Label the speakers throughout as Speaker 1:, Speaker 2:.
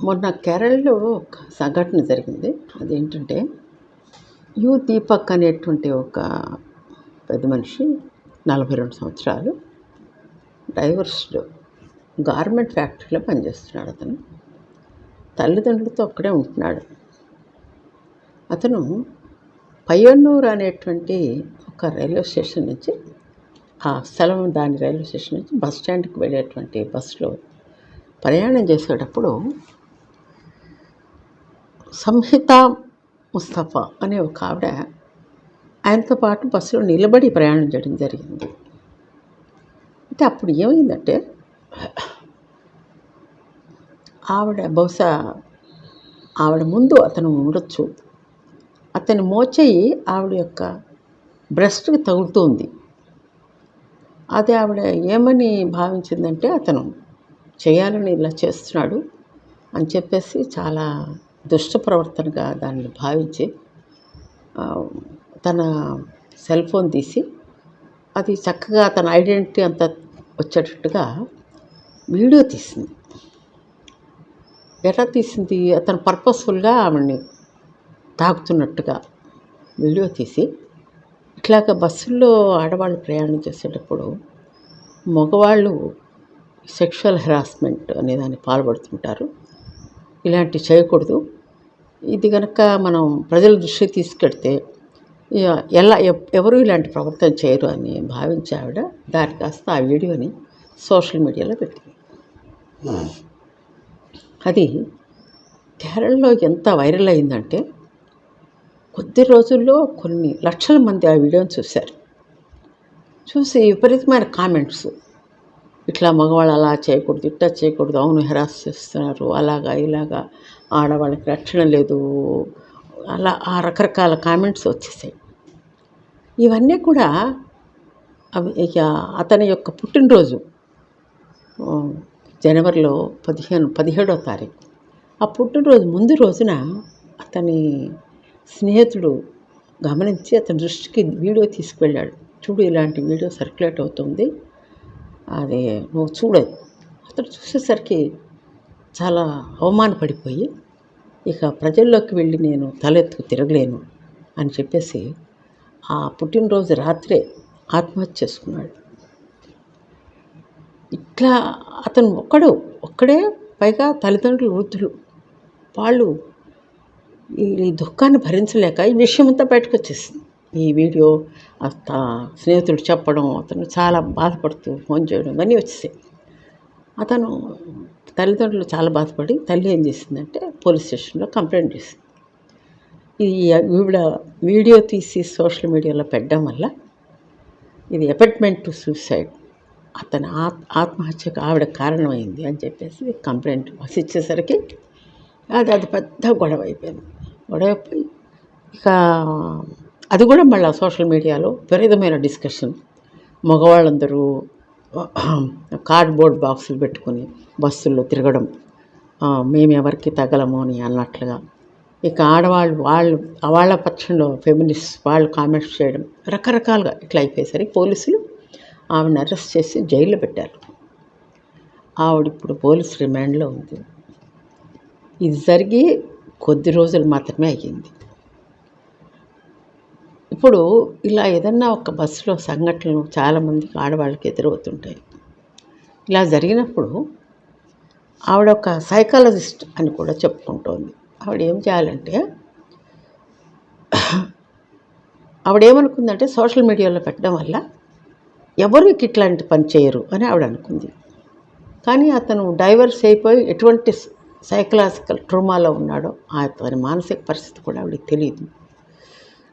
Speaker 1: మొన్న కేరళలో ఒక సంఘటన జరిగింది. అదేంటంటే దీపక్ అనేటువంటి ఒక పెద్ద మనిషి 42 సంవత్సరాలు డైవర్స్డ్ గార్మెంట్ ఫ్యాక్టరీలో పనిచేస్తున్నాడు. అతను తల్లిదండ్రులతో అక్కడే ఉంటున్నాడు. అతను పయ్యన్నూరు అనేటువంటి ఒక రైల్వే స్టేషన్ నుంచి దాని రైల్వే స్టేషన్ నుంచి బస్ స్టాండ్కి వెళ్ళేటువంటి బస్సులో ప్రయాణం చేసేటప్పుడు సంహిత ముస్తఫా అనే ఒక ఆవిడ ఆయనతో పాటు బస్సులో నిలబడి ప్రయాణం చేయడం జరిగింది. అయితే అప్పుడు ఏమైందంటే ఆవిడ ముందు అతను ఉండొచ్చు, అతని మోచేయి ఆవిడ యొక్క బ్రెస్ట్కి తగులుతుంది. అది ఆవిడ ఏమని భావించిందంటే అతను చేయాలని ఇలా చేస్తున్నాడు అని చెప్పేసి చాలా దుష్ట ప్రవర్తనగా దాన్ని భావించి తన సెల్ ఫోన్ తీసి అది చక్కగా తన ఐడెంటిటీ అంతా వచ్చేటట్టుగా వీడియో తీసింది. ఎలా తీసింది? అతను పర్పస్ఫుల్గా ఆవిడని తాకుతున్నట్టుగా వీడియో తీసి, ఇట్లాగ బస్సుల్లో ఆడవాళ్ళు ప్రయాణం చేసేటప్పుడు మగవాళ్ళు సెక్షువల్ హెరాస్మెంట్ అనే దాన్ని పాల్పడుతుంటారు. ఇలాంటివి చేయకూడదు. ఇది కనుక మనం ప్రజల దృష్టికి తీసుకెడితే ఎవరు ఇలాంటి ప్రవర్తన చేయరు అని భావించి ఆవిడ దాని కాస్త ఆ వీడియోని సోషల్ మీడియాలో పెట్టింది. అది కేరళలో ఎంత వైరల్ అయిందంటే కొద్ది రోజుల్లో కొన్ని లక్షల మంది ఆ వీడియోని చూశారు. చూసి విపరీతమైన కామెంట్స్, ఇట్లా మగవాళ్ళు అలా చేయకూడదు, ఇట్లా చేయకూడదు, అవును హెరాస్ చేస్తున్నారు, అలాగా ఇలాగా ఆడవాళ్ళకి రక్షణ లేదు, అలా ఆ రకరకాల కామెంట్స్ వచ్చేసాయి. ఇవన్నీ కూడా ఇక అతని యొక్క పుట్టినరోజు జనవరిలో 17వ తారీఖు. ఆ పుట్టినరోజు ముందు రోజున అతని స్నేహితుడు గమనించి అతని దృష్టికి వీడియో తీసుకువెళ్ళాడు. చూడు, ఇలాంటి వీడియో సర్క్యులేట్ అవుతుంది, అది నువ్వు చూడదు. అతడు చూసేసరికి చాలా అవమానపడిపోయి ఇక ప్రజల్లోకి వెళ్ళి నేను తలెత్తుకు తిరగలేను అని చెప్పేసి ఆ పుట్టినరోజు రాత్రే ఆత్మహత్య చేసుకున్నాడు. ఇట్లా అతను ఒక్కడే, పైగా తల్లిదండ్రులు వృద్ధులు, వాళ్ళు ఈ దుఃఖాన్ని భరించలేక ఈ విషయం అంతా బయటకు వచ్చేసింది. ఈ వీడియో స్నేహితుడు చెప్పడం, అతను చాలా బాధపడుతూ ఫోన్ చేయడం ఇవన్నీ వచ్చేసాయి. అతను తల్లిదండ్రులు చాలా బాధపడి తల్లి ఏం చేసిందంటే పోలీస్ స్టేషన్లో కంప్లైంట్ చేసింది. ఈవిడ వీడియో తీసి సోషల్ మీడియాలో పెట్టడం వల్ల ఇది అబెట్మెంట్ టు సూసైడ్, అతని ఆత్మహత్యకు ఆవిడ కారణమైంది అని చెప్పేసి కంప్లైంట్ ఇచ్చేసరికి అది పెద్ద గొడవ అయిపోయింది. గొడవైపోయి ఇక అది కూడా మళ్ళీ సోషల్ మీడియాలో విపరీతమైన డిస్కషన్. మగవాళ్ళందరూ కార్డ్బోర్డ్ బాక్సులు పెట్టుకొని బస్సుల్లో తిరగడం, మేము ఎవరికి తగలము అని అన్నట్లుగా. ఇక ఆడవాళ్ళు వాళ్ళ పక్షంలో ఫెమినిస్ట్ వాళ్ళు కామెంట్స్ చేయడం, రకరకాలుగా ఇట్లా అయిపోయేసరికి పోలీసులు ఆవిడని అరెస్ట్ చేసి జైల్లో పెట్టారు. ఆవిడ ఇప్పుడు పోలీస్ రిమాండ్లో ఉంది. ఇది జరిగి కొద్ది రోజులు మాత్రమే అయ్యింది. ఇప్పుడు ఇలా ఏదన్నా ఒక బస్సులో సంఘటనలు చాలామందికి ఆడవాళ్ళకి ఎదురవుతుంటాయి. ఇలా జరిగినప్పుడు ఆవిడ ఒక సైకాలజిస్ట్ అని కూడా చెప్పుకుంటోంది. ఆవిడ ఏం చేయాలంటే, ఆవిడేమనుకుందంటే సోషల్ మీడియాలో పెట్టడం వల్ల ఎవరికి ఇట్లాంటి పని చేయరు అని ఆవిడ అనుకుంది. కానీ అతను డైవర్స్ అయిపోయి ఎటువంటి సైకలాజికల్ ట్రోమాలో ఉన్నాడో అతని మానసిక పరిస్థితి కూడా ఆవిడకి తెలియదు.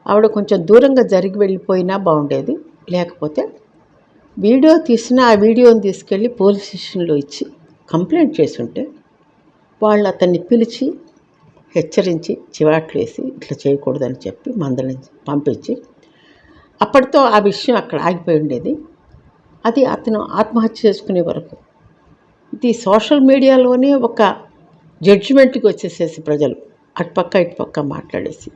Speaker 1: ఆవిడ కొంచెం దూరంగా జరిగి వెళ్ళిపోయినా బాగుండేది. లేకపోతే వీడియో తీసిన ఆ వీడియోని తీసుకెళ్ళి పోలీస్ స్టేషన్లో ఇచ్చి కంప్లైంట్ చేసి ఉంటే వాళ్ళు అతన్ని పిలిచి హెచ్చరించి చివాట్లు వేసి ఇట్లా చేయకూడదని చెప్పి మందలించి పంపించి అప్పటితో ఆ విషయం అక్కడ ఆగిపోయి ఉండేది. అది అతను ఆత్మహత్య చేసుకునే వరకు ఇది సోషల్ మీడియాలోనే ఒక జడ్జిమెంట్కి వచ్చేసేసి ప్రజలు అటుపక్క ఇటుపక్క మాట్లాడేసి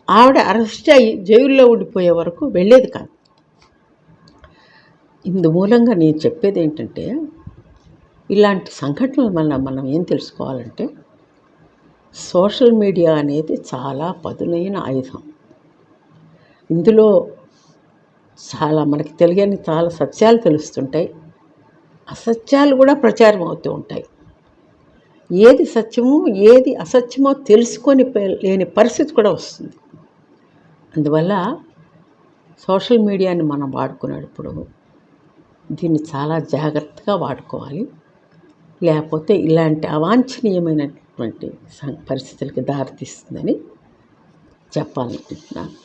Speaker 1: ఆవిడ అరెస్ట్ అయ్యి జైల్లో ఉండిపోయే వరకు వెళ్ళేది కాదు. ఇందుమూలంగా నేను చెప్పేది ఏంటంటే, ఇలాంటి సంఘటనల వల్ల మనం ఏం తెలుసుకోవాలంటే, సోషల్ మీడియా అనేది చాలా పదునైన ఆయుధం. ఇందులో చాలా మనకి తెలియని చాలా సత్యాలు తెలుస్తుంటాయి, అసత్యాలు కూడా ప్రచారం అవుతూ ఉంటాయి. ఏది సత్యమో ఏది అసత్యమో తెలుసుకొని లేని పరిస్థితి కూడా వస్తుంది. అందువల్ల సోషల్ మీడియాని మనం వాడుకునేటప్పుడు దీన్ని చాలా జాగ్రత్తగా వాడుకోవాలి. లేకపోతే ఇలాంటి అవాంఛనీయమైనటువంటి పరిస్థితులకి దారితీస్తుందని చెప్పాలనుకుంటున్నాను.